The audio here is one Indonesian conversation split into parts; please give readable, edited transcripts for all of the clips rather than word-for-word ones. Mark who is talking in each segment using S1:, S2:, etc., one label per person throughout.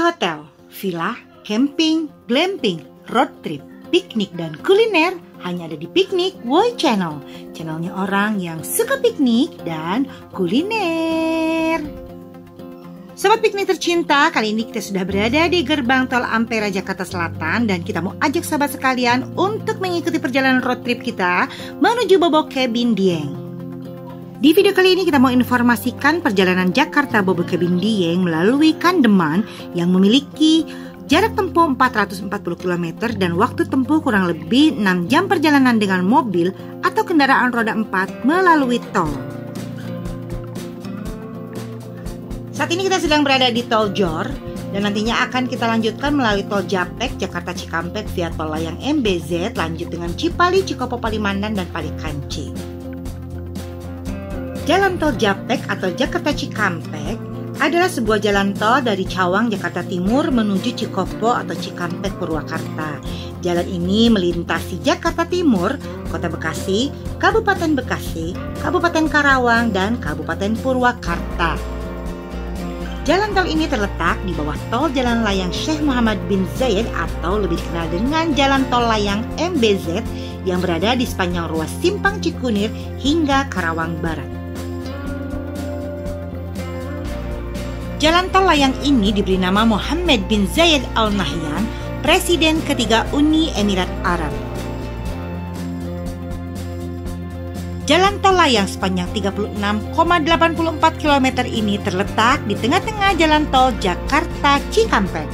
S1: hotel, villa, camping, glamping, road trip, piknik, dan kuliner hanya ada di Piknik Woi Channel. Channelnya orang yang suka piknik dan kuliner. Sobat piknik tercinta, kali ini kita sudah berada di gerbang tol Ampera Jakarta Selatan dan kita mau ajak sahabat sekalian untuk mengikuti perjalanan road trip kita menuju Bobo Cabin Dieng. Di video kali ini kita mau informasikan perjalanan Jakarta Bobo Cabin Dieng melalui Kandeman yang memiliki jarak tempuh 440 km dan waktu tempuh kurang lebih 6 jam perjalanan dengan mobil atau kendaraan roda 4 melalui tol. Saat ini kita sedang berada di tol Jor dan nantinya akan kita lanjutkan melalui tol Japek, Jakarta Cikampek via tol layang MBZ, lanjut dengan Cipali, Cikopo, Palimanan, dan Palikanci. Jalan tol Japek atau Jakarta Cikampek adalah sebuah jalan tol dari Cawang, Jakarta Timur menuju Cikopo atau Cikampek, Purwakarta. Jalan ini melintasi Jakarta Timur, Kota Bekasi, Kabupaten Bekasi, Kabupaten Karawang, dan Kabupaten Purwakarta. Jalan tol ini terletak di bawah tol Jalan Layang Syekh Muhammad bin Zayed atau lebih dikenal dengan Jalan Tol Layang MBZ yang berada di sepanjang ruas Simpang Cikunir hingga Karawang Barat. Jalan tol layang ini diberi nama Mohammed bin Zayed Al Nahyan, Presiden ketiga Uni Emirat Arab. Jalan tol layang sepanjang 36,84 km ini terletak di tengah-tengah jalan tol Jakarta Cikampek.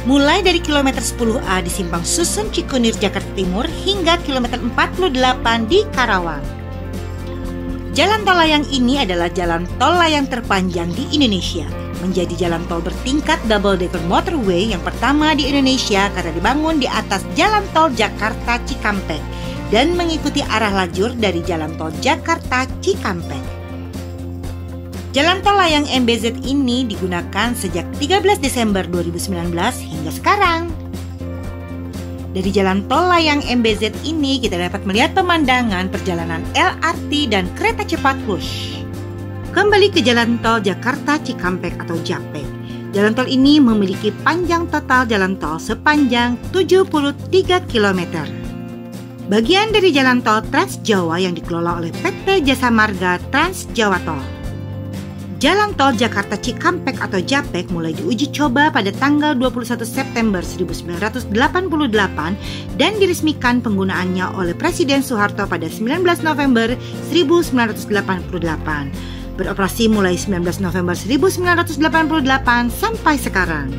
S1: Mulai dari kilometer 10A di Simpang Susun Cikunir, Jakarta Timur hingga kilometer 48 di Karawang. Jalan tol layang ini adalah jalan tol layang terpanjang di Indonesia. Menjadi jalan tol bertingkat double decker motorway yang pertama di Indonesia karena dibangun di atas jalan tol Jakarta Cikampek dan mengikuti arah lajur dari jalan tol Jakarta Cikampek. Jalan tol layang MBZ ini digunakan sejak 13 Desember 2019 hingga sekarang. Dari jalan tol layang MBZ ini kita dapat melihat pemandangan perjalanan LRT dan kereta cepat Wush. Kembali ke jalan tol Jakarta Cikampek atau Japek. Jalan tol ini memiliki panjang total jalan tol sepanjang 73 km. Bagian dari jalan tol Trans Jawa yang dikelola oleh PT Jasa Marga Trans Jawa Tol. Jalan tol Jakarta Cikampek atau Japek mulai diuji coba pada tanggal 21 September 1988 dan diresmikan penggunaannya oleh Presiden Soeharto pada 19 November 1988. Beroperasi mulai 19 November 1988 sampai sekarang.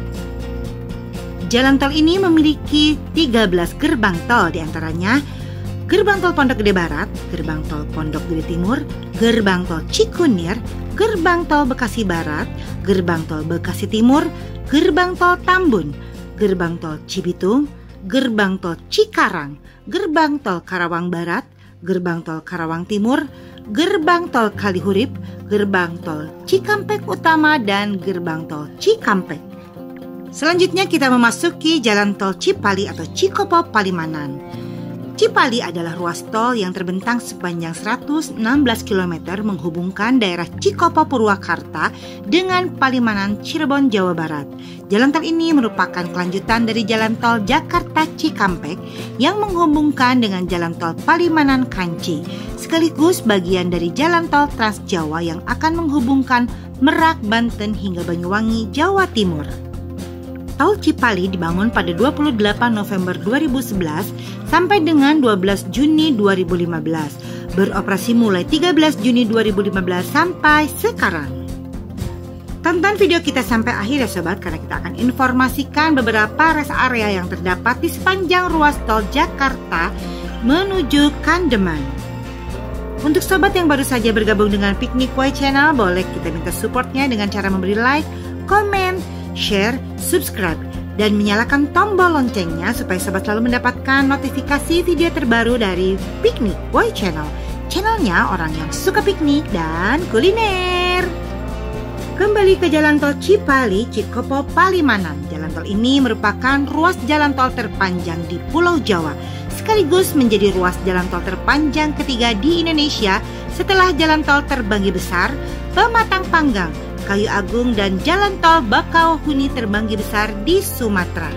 S1: Jalan tol ini memiliki 13 gerbang tol, diantaranya Gerbang Tol Pondok Gede Barat, Gerbang Tol Pondok Gede Timur, Gerbang Tol Cikunir, Gerbang Tol Bekasi Barat, Gerbang Tol Bekasi Timur, Gerbang Tol Tambun, Gerbang Tol Cibitung, Gerbang Tol Cikarang, Gerbang Tol Karawang Barat, Gerbang Tol Karawang Timur, Gerbang Tol Kalihurip, Gerbang Tol Cikampek Utama, dan Gerbang Tol Cikampek. Selanjutnya kita memasuki Jalan Tol Cipali atau Cikopo Palimanan. Cipali adalah ruas tol yang terbentang sepanjang 116 km menghubungkan daerah Cikopo Purwakarta dengan Palimanan Cirebon, Jawa Barat. Jalan tol ini merupakan kelanjutan dari Jalan Tol Jakarta Cikampek yang menghubungkan dengan Jalan Tol Palimanan Kanci, sekaligus bagian dari Jalan Tol Trans Jawa yang akan menghubungkan Merak, Banten hingga Banyuwangi, Jawa Timur. Tol Cipali dibangun pada 28 November 2011 sampai dengan 12 Juni 2015. Beroperasi mulai 13 Juni 2015 sampai sekarang. Tonton video kita sampai akhir ya sobat, karena kita akan informasikan beberapa rest area yang terdapat di sepanjang ruas tol Jakarta menuju Kandeman. Untuk sobat yang baru saja bergabung dengan Piknik Woi Channel, boleh kita minta supportnya dengan cara memberi like, komen, share, subscribe, dan menyalakan tombol loncengnya supaya sobat selalu mendapatkan notifikasi video terbaru dari Piknik Woi Channel. Channelnya orang yang suka piknik dan kuliner. Kembali ke Jalan Tol Cipali, Cikopo, Palimanan. Jalan tol ini merupakan ruas jalan tol terpanjang di Pulau Jawa, sekaligus menjadi ruas jalan tol terpanjang ketiga di Indonesia setelah jalan tol Terbanggi Besar, Pematang Panggang, Kayu Agung, dan jalan tol Bakauheni Terbanggi Besar di Sumatera.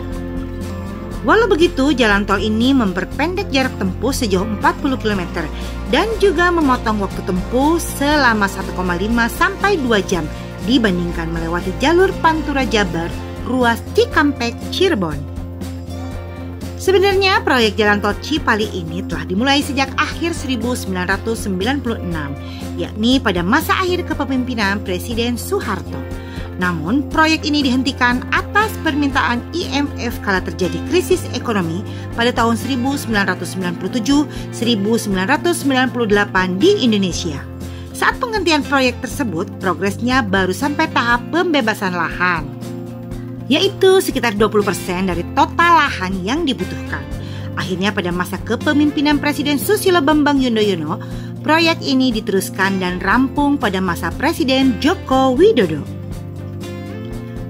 S1: Walau begitu, jalan tol ini memperpendek jarak tempuh sejauh 40 km dan juga memotong waktu tempuh selama 1,5 sampai 2 jam dibandingkan melewati jalur Pantura Jabar, ruas Cikampek, Cirebon. Sebenarnya proyek jalan tol Cipali ini telah dimulai sejak akhir 1996, yakni pada masa akhir kepemimpinan Presiden Soeharto. Namun, proyek ini dihentikan atas permintaan IMF kala terjadi krisis ekonomi pada tahun 1997-1998 di Indonesia. Saat penghentian proyek tersebut, progresnya baru sampai tahap pembebasan lahan, yaitu sekitar 20% dari total lahan yang dibutuhkan. Akhirnya pada masa kepemimpinan Presiden Susilo Bambang Yudhoyono, proyek ini diteruskan dan rampung pada masa Presiden Joko Widodo.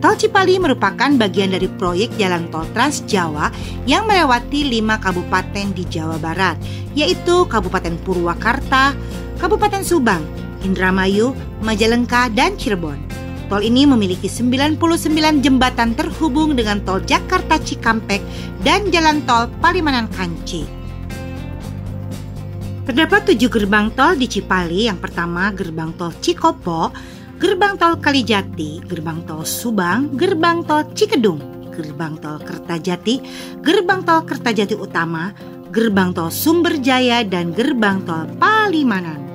S1: Tol Cipali merupakan bagian dari proyek jalan tol Trans Jawa yang melewati 5 kabupaten di Jawa Barat, yaitu Kabupaten Purwakarta, Kabupaten Subang, Indramayu, Majalengka, dan Cirebon. Tol ini memiliki 99 jembatan terhubung dengan tol Jakarta Cikampek dan jalan tol Palimanan Kanci. Terdapat 7 gerbang tol di Cipali. Yang pertama, gerbang tol Cikopo, gerbang tol Kalijati, gerbang tol Subang, gerbang tol Cikedung, gerbang tol Kertajati, gerbang tol Kertajati Utama, gerbang tol Sumberjaya, dan gerbang tol Palimanan.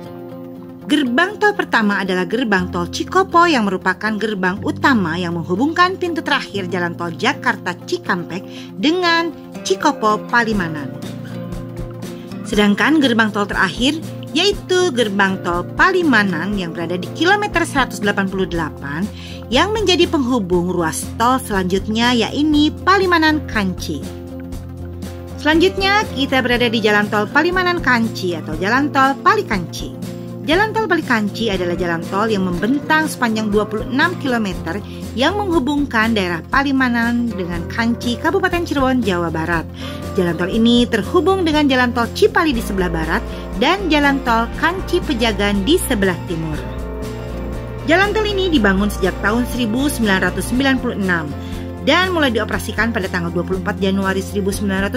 S1: Gerbang tol pertama adalah gerbang tol Cikopo yang merupakan gerbang utama yang menghubungkan pintu terakhir jalan tol Jakarta Cikampek dengan Cikopo Palimanan. Sedangkan gerbang tol terakhir yaitu gerbang tol Palimanan yang berada di kilometer 188 yang menjadi penghubung ruas tol selanjutnya, yaitu Palimanan Kanci. Selanjutnya kita berada di jalan tol Palimanan Kanci atau jalan tol Palikanci. Jalan tol Palikanci adalah jalan tol yang membentang sepanjang 26 km yang menghubungkan daerah Palimanan dengan Kanci, Kabupaten Cirebon, Jawa Barat. Jalan tol ini terhubung dengan jalan tol Cipali di sebelah barat dan jalan tol Kanci Pejagan di sebelah timur. Jalan tol ini dibangun sejak tahun 1996 dan mulai dioperasikan pada tanggal 24 Januari 1998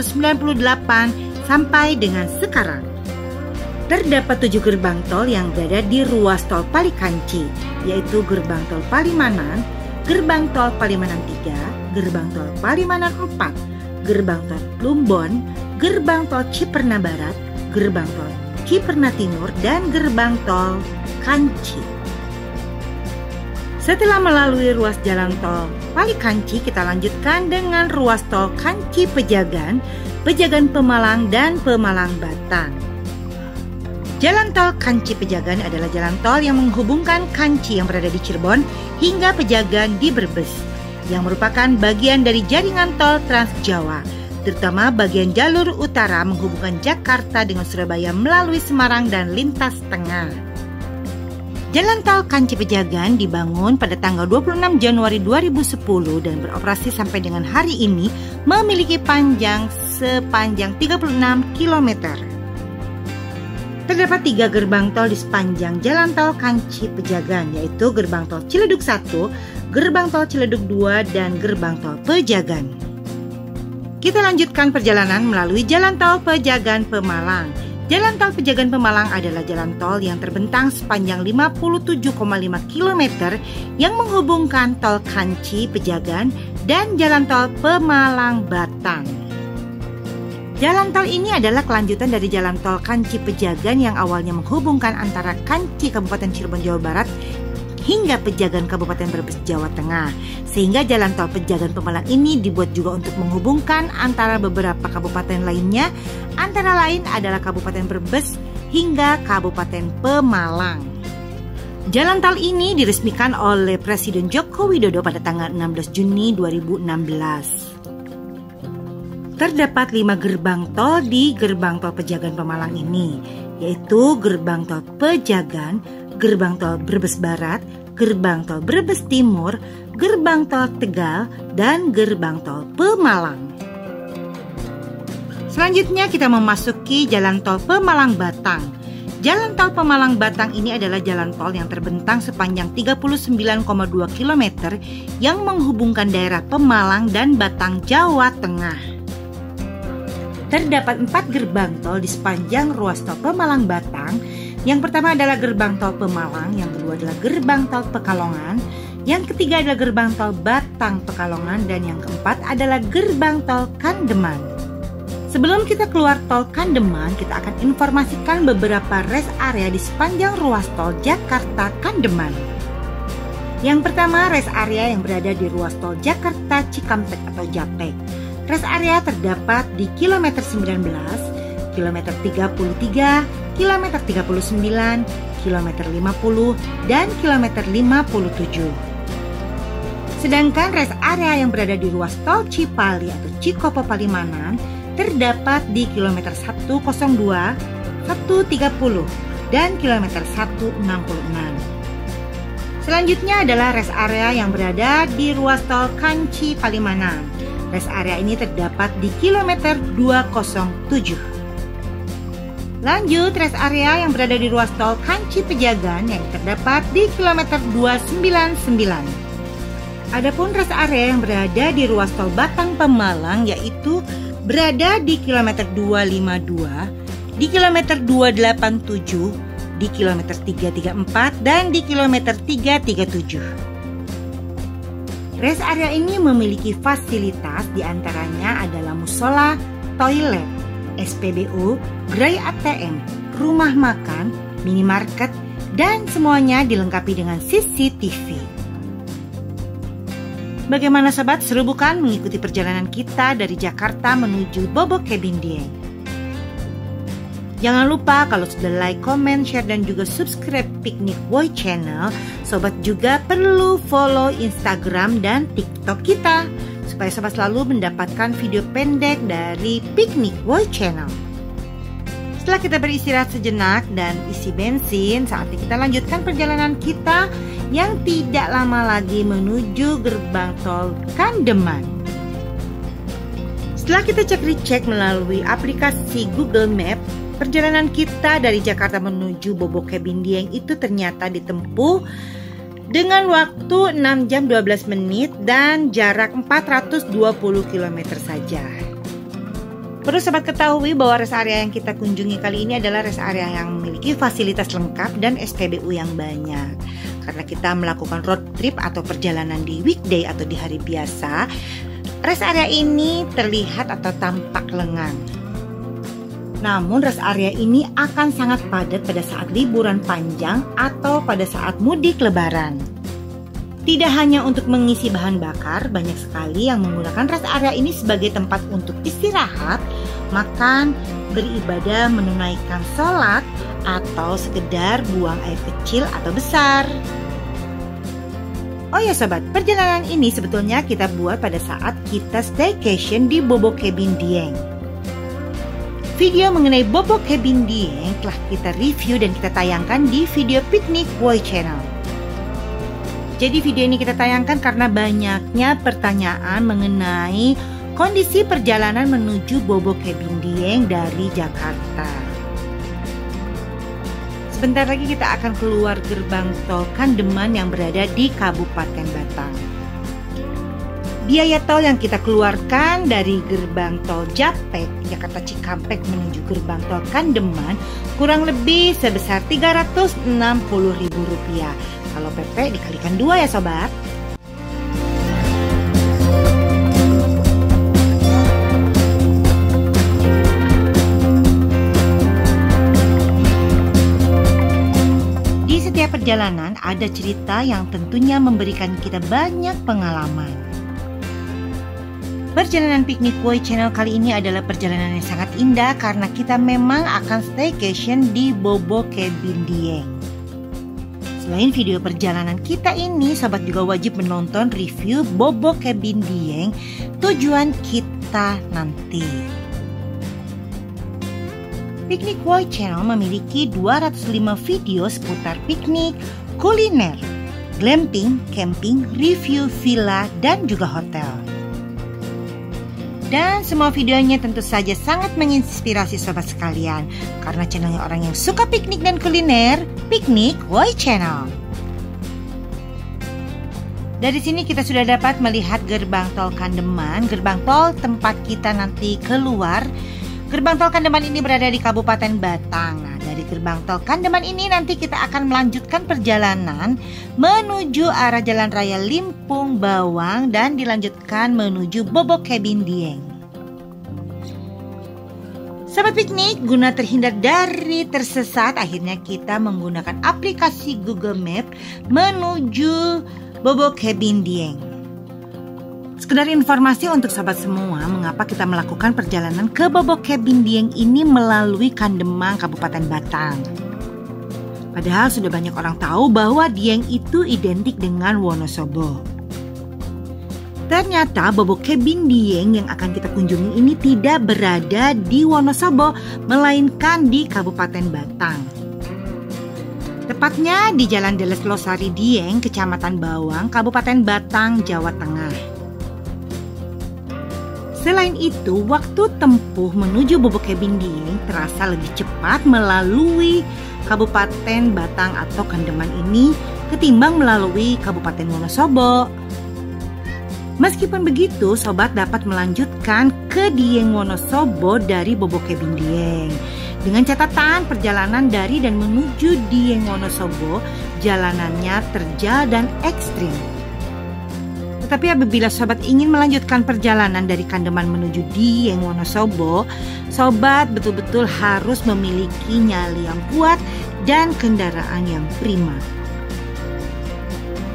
S1: sampai dengan sekarang. Terdapat 7 gerbang tol yang berada di ruas tol Palikanci, yaitu gerbang tol Palimanan, gerbang tol Palimanan 3, gerbang tol Palimanan 4, gerbang tol Plumbon, gerbang tol Ciperna Barat, gerbang tol Ciperna Timur, dan gerbang tol Kanci. Setelah melalui ruas jalan tol Palikanci, kita lanjutkan dengan ruas tol Kanci Pejagan, Pejagan Pemalang, dan Pemalang Batang. Jalan tol Kanci Pejagan adalah jalan tol yang menghubungkan Kanci yang berada di Cirebon hingga Pejagan di Brebes, yang merupakan bagian dari jaringan tol Trans Jawa, terutama bagian jalur utara menghubungkan Jakarta dengan Surabaya melalui Semarang dan lintas tengah. Jalan tol Kanci Pejagan dibangun pada tanggal 26 Januari 2010 dan beroperasi sampai dengan hari ini, memiliki panjang sepanjang 36 km. Terdapat 3 gerbang tol di sepanjang jalan tol Kanci Pejagan, yaitu gerbang tol Ciledug 1, gerbang tol Ciledug 2, dan gerbang tol Pejagan. Kita lanjutkan perjalanan melalui jalan tol Pejagan Pemalang. Jalan tol Pejagan Pemalang adalah jalan tol yang terbentang sepanjang 57,5 km yang menghubungkan tol Kanci Pejagan dan jalan tol Pemalang Batang. Jalan tol ini adalah kelanjutan dari jalan tol Kanci Pejagan yang awalnya menghubungkan antara Kanci Kabupaten Cirebon, Jawa Barat hingga Pejagan Kabupaten Brebes, Jawa Tengah. Sehingga jalan tol Pejagan Pemalang ini dibuat juga untuk menghubungkan antara beberapa kabupaten lainnya, antara lain adalah Kabupaten Brebes hingga Kabupaten Pemalang. Jalan tol ini diresmikan oleh Presiden Joko Widodo pada tanggal 16 Juni 2016. Terdapat 5 gerbang tol di gerbang tol Pejagan Pemalang ini, yaitu gerbang tol Pejagan, gerbang tol Brebes Barat, gerbang tol Brebes Timur, gerbang tol Tegal, dan gerbang tol Pemalang. Selanjutnya kita memasuki jalan tol Pemalang Batang. Jalan tol Pemalang Batang ini adalah jalan tol yang terbentang sepanjang 39,2 km yang menghubungkan daerah Pemalang dan Batang, Jawa Tengah. Terdapat 4 gerbang tol di sepanjang ruas tol Pemalang Batang. Yang pertama adalah gerbang tol Pemalang, yang kedua adalah gerbang tol Pekalongan, yang ketiga adalah gerbang tol Batang Pekalongan, dan yang keempat adalah gerbang tol Kandeman. Sebelum kita keluar tol Kandeman, kita akan informasikan beberapa rest area di sepanjang ruas tol Jakarta-Kandeman. Yang pertama, rest area yang berada di ruas tol Jakarta Cikampek atau Japek. Rest area terdapat di kilometer 19, kilometer 33, kilometer 39, kilometer 50, dan kilometer 57. Sedangkan rest area yang berada di ruas tol Cipali atau Cikopo Palimanan terdapat di kilometer 102, 130, dan kilometer 166. Selanjutnya adalah rest area yang berada di ruas tol Kanci Palimanan. Rest area ini terdapat di kilometer 207. Lanjut, rest area yang berada di ruas tol Kanci Pejagan yang terdapat di kilometer 299. Adapun rest area yang berada di ruas tol Batang Pemalang yaitu berada di kilometer 252, di kilometer 287, di kilometer 334, dan di kilometer 337. Rest area ini memiliki fasilitas diantaranya adalah musola, toilet, SPBU, gerai ATM, rumah makan, minimarket, dan semuanya dilengkapi dengan CCTV. Bagaimana sobat, seru bukan mengikuti perjalanan kita dari Jakarta menuju Bobo Cabin Dieng? Jangan lupa kalau sudah like, comment, share, dan juga subscribe Picnic Boy Channel, sobat juga perlu follow Instagram dan TikTok kita supaya sobat selalu mendapatkan video pendek dari Picnic Boy Channel. Setelah kita beristirahat sejenak dan isi bensin, saatnya kita lanjutkan perjalanan kita yang tidak lama lagi menuju gerbang tol Kandeman. Setelah kita cek-recek melalui aplikasi Google Map, perjalanan kita dari Jakarta menuju Bobo Cabin Dieng itu ternyata ditempuh dengan waktu 6 jam 12 menit dan jarak 420 km saja. Perlu sobat ketahui bahwa rest area yang kita kunjungi kali ini adalah rest area yang memiliki fasilitas lengkap dan SPBU yang banyak. Karena kita melakukan road trip atau perjalanan di weekday atau di hari biasa, rest area ini terlihat atau tampak lengang. Namun rest area ini akan sangat padat pada saat liburan panjang atau pada saat mudik lebaran. Tidak hanya untuk mengisi bahan bakar, banyak sekali yang menggunakan rest area ini sebagai tempat untuk istirahat, makan, beribadah, menunaikan sholat, atau sekedar buang air kecil atau besar. Oh ya sobat, perjalanan ini sebetulnya kita buat pada saat kita staycation di Bobo Cabin Dieng. Video mengenai Bobo Cabin Dieng telah kita review dan kita tayangkan di video Picnic Boy Channel. Jadi video ini kita tayangkan karena banyaknya pertanyaan mengenai kondisi perjalanan menuju Bobo Cabin Dieng dari Jakarta. Sebentar lagi kita akan keluar gerbang tol Kandeman yang berada di Kabupaten Batang. Biaya tol yang kita keluarkan dari gerbang tol Japek, Jakarta Cikampek menuju gerbang tol Kandeman kurang lebih sebesar Rp360.000. Kalau PP dikalikan 2 ya sobat. Di setiap perjalanan ada cerita yang tentunya memberikan kita banyak pengalaman. Perjalanan Picnic Boy Channel kali ini adalah perjalanan yang sangat indah karena kita memang akan staycation di Bobo Cabin Dieng. Selain video perjalanan kita ini, sobat juga wajib menonton review Bobo Cabin Dieng tujuan kita nanti. Picnic Boy Channel memiliki 205 video seputar piknik, kuliner, glamping, camping, review villa, dan juga hotel. Dan semua videonya tentu saja sangat menginspirasi sobat sekalian, karena channelnya orang yang suka piknik dan kuliner, Piknik Woi Channel. Dari sini kita sudah dapat melihat gerbang tol Kandeman, gerbang tol tempat kita nanti keluar. Gerbang tol Kandeman ini berada di Kabupaten Batang. Nah, dari gerbang tol Kandeman ini nanti kita akan melanjutkan perjalanan menuju arah Jalan Raya Limpung Bawang dan dilanjutkan menuju Bobo Cabin Dieng. Sahabat piknik, guna terhindar dari tersesat, akhirnya kita menggunakan aplikasi Google Map menuju Bobo Cabin Dieng. Sekedar informasi untuk sahabat semua, mengapa kita melakukan perjalanan ke Bobo Cabin Dieng ini melalui Kandeman, Kabupaten Batang. Padahal sudah banyak orang tahu bahwa Dieng itu identik dengan Wonosobo. Ternyata Bobo Cabin Dieng yang akan kita kunjungi ini tidak berada di Wonosobo, melainkan di Kabupaten Batang. Tepatnya di Jalan Deles Losari Dieng, Kecamatan Bawang, Kabupaten Batang, Jawa Tengah. Selain itu, waktu tempuh menuju Bobo Cabin Dieng terasa lebih cepat melalui Kabupaten Batang atau Kandeman ini ketimbang melalui Kabupaten Wonosobo. Meskipun begitu, sobat dapat melanjutkan ke Dieng Wonosobo dari Bobo Cabin Dieng. Dengan catatan perjalanan dari dan menuju Dieng Wonosobo, jalanannya terjal dan ekstrim. Tetapi apabila sobat ingin melanjutkan perjalanan dari Kandeman menuju Dieng Wonosobo, sobat betul-betul harus memiliki nyali yang kuat dan kendaraan yang prima.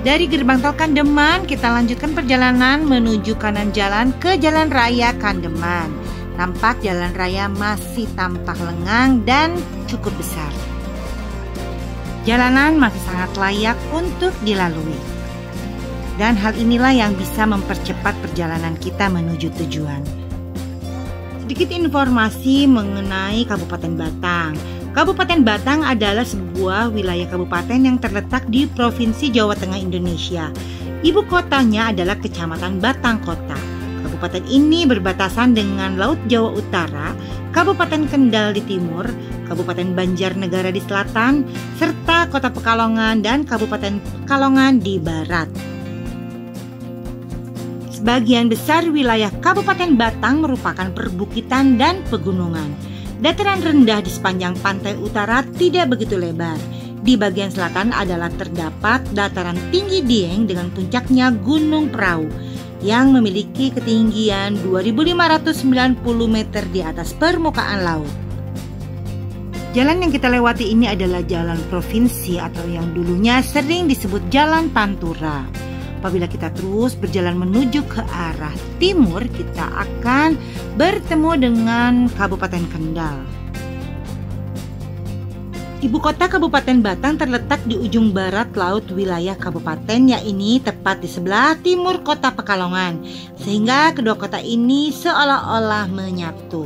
S1: Dari gerbang tol Kandeman, kita lanjutkan perjalanan menuju kanan jalan ke Jalan Raya Kandeman. Tampak jalan raya masih tampak lengang dan cukup besar. Jalanan masih sangat layak untuk dilalui. Dan hal inilah yang bisa mempercepat perjalanan kita menuju tujuan. Sedikit informasi mengenai Kabupaten Batang. Kabupaten Batang adalah sebuah wilayah kabupaten yang terletak di Provinsi Jawa Tengah, Indonesia. Ibu kotanya adalah Kecamatan Batang Kota. Kabupaten ini berbatasan dengan Laut Jawa Utara, Kabupaten Kendal di timur, Kabupaten Banjarnegara di selatan, serta Kota Pekalongan dan Kabupaten Pekalongan di barat. Sebagian besar wilayah Kabupaten Batang merupakan perbukitan dan pegunungan. Dataran rendah di sepanjang pantai utara tidak begitu lebar. Di bagian selatan adalah terdapat dataran tinggi Dieng dengan puncaknya Gunung Prau yang memiliki ketinggian 2.590 meter di atas permukaan laut. Jalan yang kita lewati ini adalah jalan provinsi atau yang dulunya sering disebut Jalan Pantura. Apabila kita terus berjalan menuju ke arah timur, kita akan bertemu dengan Kabupaten Kendal. Ibu kota Kabupaten Batang terletak di ujung barat laut wilayah kabupaten, yakni tepat di sebelah timur Kota Pekalongan, sehingga kedua kota ini seolah-olah menyatu.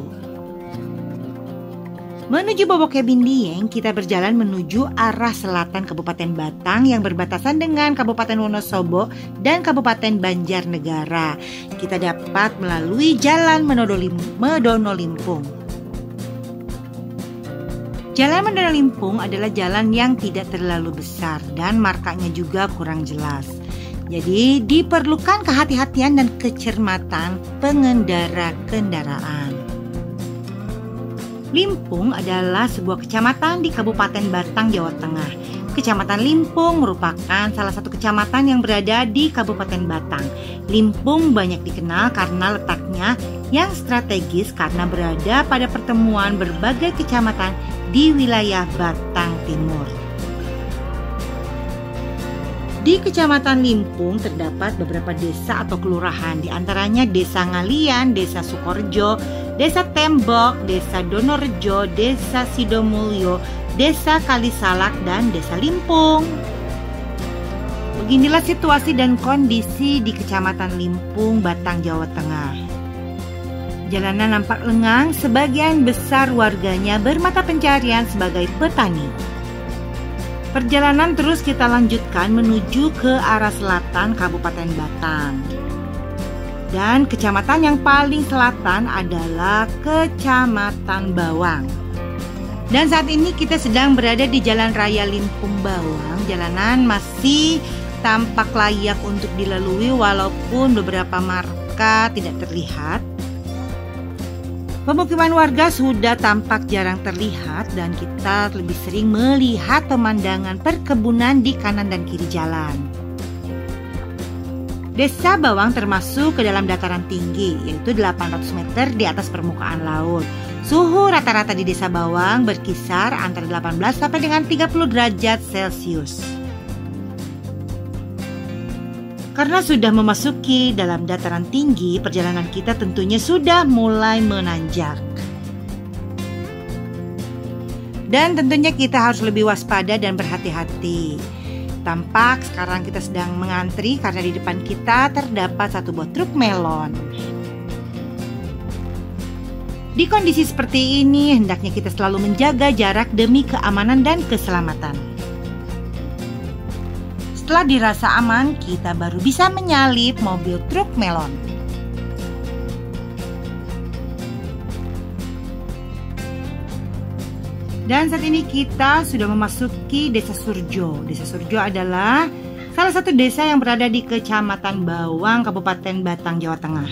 S1: Menuju Bobo Cabin Dieng, kita berjalan menuju arah selatan Kabupaten Batang yang berbatasan dengan Kabupaten Wonosobo dan Kabupaten Banjarnegara. Kita dapat melalui Jalan Medono Limpung. Jalan Medono Limpung adalah jalan yang tidak terlalu besar dan markanya juga kurang jelas. Jadi diperlukan kehati-hatian dan kecermatan pengendara kendaraan. Limpung adalah sebuah kecamatan di Kabupaten Batang, Jawa Tengah. Kecamatan Limpung merupakan salah satu kecamatan yang berada di Kabupaten Batang. Limpung banyak dikenal karena letaknya yang strategis karena berada pada pertemuan berbagai kecamatan di wilayah Batang Timur. Di Kecamatan Limpung terdapat beberapa desa atau kelurahan, di antaranya Desa Ngalian, Desa Sukorjo, Desa Tembok, Desa Donorejo, Desa Sidomulyo, Desa Kalisalak, dan Desa Limpung. Beginilah situasi dan kondisi di Kecamatan Limpung, Batang, Jawa Tengah. Jalanan nampak lengang, sebagian besar warganya bermata pencarian sebagai petani. Perjalanan terus kita lanjutkan menuju ke arah selatan Kabupaten Batang. Dan kecamatan yang paling selatan adalah Kecamatan Bawang. Dan saat ini kita sedang berada di Jalan Raya Limpung Bawang. Jalanan masih tampak layak untuk dilalui walaupun beberapa marka tidak terlihat. Pemukiman warga sudah tampak jarang terlihat dan kita lebih sering melihat pemandangan perkebunan di kanan dan kiri jalan. Desa Bawang termasuk ke dalam dataran tinggi, yaitu 800 meter di atas permukaan laut. Suhu rata-rata di Desa Bawang berkisar antara 18 sampai dengan 30 derajat Celcius. Karena sudah memasuki dalam dataran tinggi, perjalanan kita tentunya sudah mulai menanjak. Dan tentunya kita harus lebih waspada dan berhati-hati. Tampak sekarang kita sedang mengantri karena di depan kita terdapat satu buah truk melon. Di kondisi seperti ini, hendaknya kita selalu menjaga jarak demi keamanan dan keselamatan. Setelah dirasa aman, kita baru bisa menyalip mobil truk melon. Dan saat ini kita sudah memasuki Desa Surjo. Desa Surjo adalah salah satu desa yang berada di Kecamatan Bawang, Kabupaten Batang, Jawa Tengah.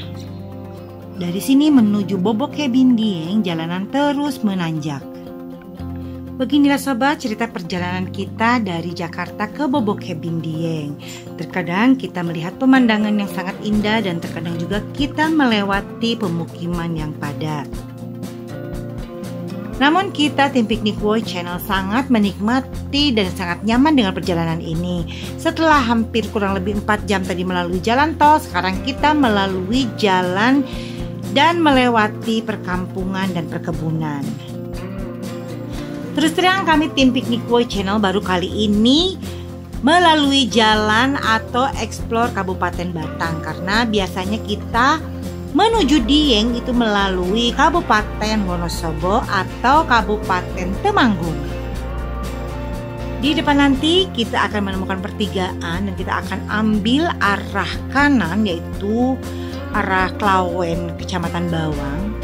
S1: Dari sini menuju Bobokebin Dieng, jalanan terus menanjak. Beginilah sobat cerita perjalanan kita dari Jakarta ke Bobokebin Dieng. Terkadang kita melihat pemandangan yang sangat indah dan terkadang juga kita melewati pemukiman yang padat. Namun kita tim Piknik Boy Channel sangat menikmati dan sangat nyaman dengan perjalanan ini. Setelah hampir kurang lebih 4 jam tadi melalui jalan tol, sekarang kita melalui jalan dan melewati perkampungan dan perkebunan. Terus terang kami tim Piknik Boy Channel baru kali ini melalui jalan atau explore Kabupaten Batang. Karena biasanya kita menuju Dieng itu melalui Kabupaten Wonosobo atau Kabupaten Temanggung. Di depan nanti kita akan menemukan pertigaan dan kita akan ambil arah kanan, yaitu arah Klawen, Kecamatan Bawang.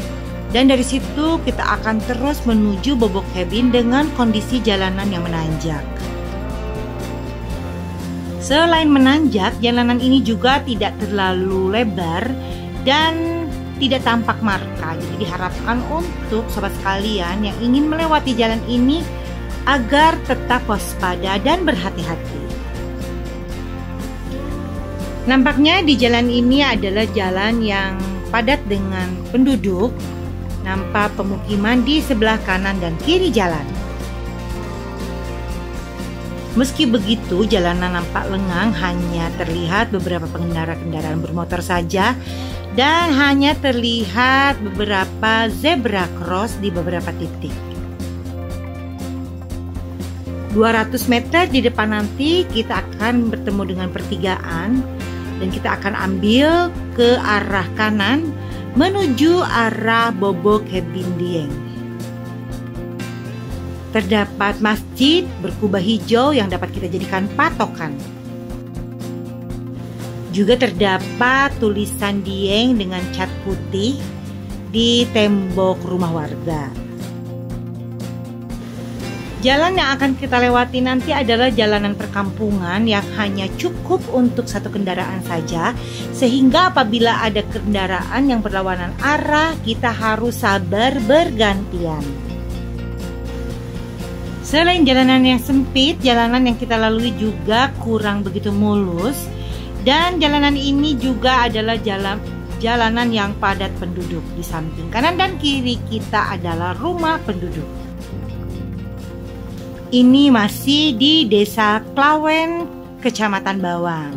S1: Dan dari situ kita akan terus menuju Bobokebin dengan kondisi jalanan yang menanjak. Selain menanjak, jalanan ini juga tidak terlalu lebar dan tidak tampak marka. Jadi diharapkan untuk sobat sekalian yang ingin melewati jalan ini agar tetap waspada dan berhati-hati. Nampaknya di jalan ini adalah jalan yang padat dengan penduduk. Nampak pemukiman di sebelah kanan dan kiri jalan. Meski begitu, jalanan nampak lengang, hanya terlihat beberapa pengendara kendaraan bermotor saja dan hanya terlihat beberapa zebra cross di beberapa titik. 200 meter di depan nanti kita akan bertemu dengan pertigaan dan kita akan ambil ke arah kanan menuju arah Bobokebin Dieng. Terdapat masjid berkubah hijau yang dapat kita jadikan patokan. Juga terdapat tulisan Dieng dengan cat putih di tembok rumah warga. Jalan yang akan kita lewati nanti adalah jalanan perkampungan yang hanya cukup untuk satu kendaraan saja, sehingga apabila ada kendaraan yang berlawanan arah, kita harus sabar bergantian. Selain jalanan yang sempit, jalanan yang kita lalui juga kurang begitu mulus, dan jalanan ini juga adalah jalanan yang padat penduduk. Di samping kanan dan kiri kita adalah rumah penduduk. Ini masih di Desa Klawen, Kecamatan Bawang.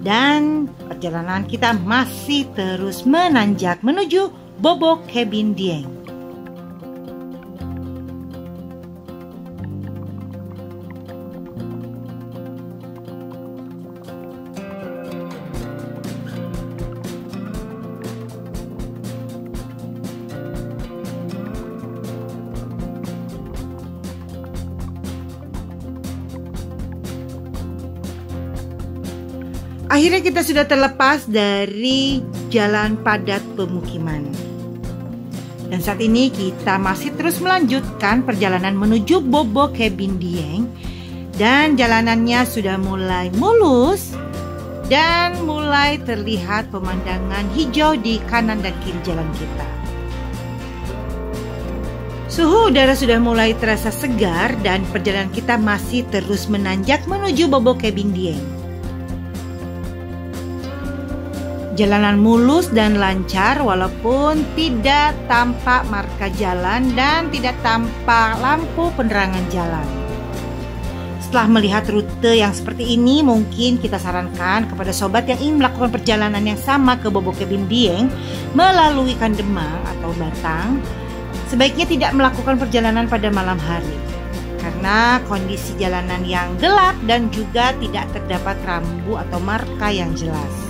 S1: Dan perjalanan kita masih terus menanjak menuju Bobokebin Dieng. Akhirnya kita sudah terlepas dari jalan padat pemukiman. Dan saat ini kita masih terus melanjutkan perjalanan menuju Bobo Cabin Dieng. Dan jalanannya sudah mulai mulus dan mulai terlihat pemandangan hijau di kanan dan kiri jalan kita. Suhu udara sudah mulai terasa segar dan perjalanan kita masih terus menanjak menuju Bobo Cabin Dieng. Jalanan mulus dan lancar walaupun tidak tampak marka jalan dan tidak tampak lampu penerangan jalan. Setelah melihat rute yang seperti ini, mungkin kita sarankan kepada sobat yang ingin melakukan perjalanan yang sama ke Bobo Cabin Dieng melalui Kandemang atau Batang, sebaiknya tidak melakukan perjalanan pada malam hari karena kondisi jalanan yang gelap dan juga tidak terdapat rambu atau marka yang jelas.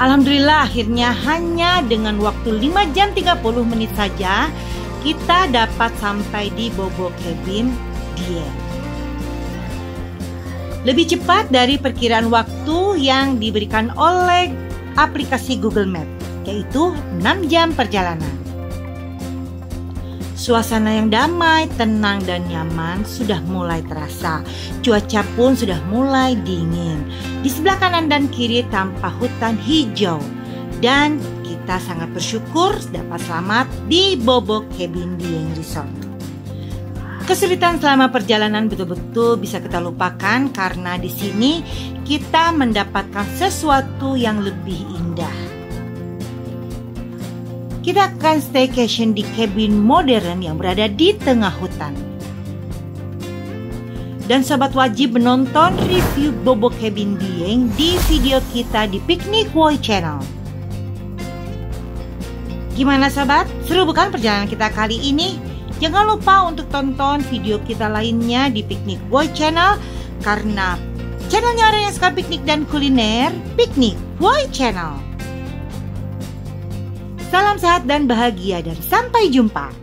S1: Alhamdulillah akhirnya hanya dengan waktu 5 jam 30 menit saja kita dapat sampai di Bobo Cabin Dieng. Lebih cepat dari perkiraan waktu yang diberikan oleh aplikasi Google Maps, yaitu 6 jam perjalanan. Suasana yang damai, tenang dan nyaman sudah mulai terasa. Cuaca pun sudah mulai dingin. Di sebelah kanan dan kiri tampak hutan hijau. Dan kita sangat bersyukur dapat selamat di Bobo Cabin Dieng Resort. Kesulitan selama perjalanan betul-betul bisa kita lupakan karena di sini kita mendapatkan sesuatu yang lebih indah. Kita akan staycation di cabin modern yang berada di tengah hutan. Dan sobat wajib menonton review Bobo Cabin Dieng di video kita di Picnic Boy Channel. Gimana sobat? Seru bukan perjalanan kita kali ini? Jangan lupa untuk tonton video kita lainnya di Picnic Boy Channel karena channelnya orang yang suka piknik dan kuliner, Picnic Boy Channel. Salam sehat dan bahagia dan sampai jumpa.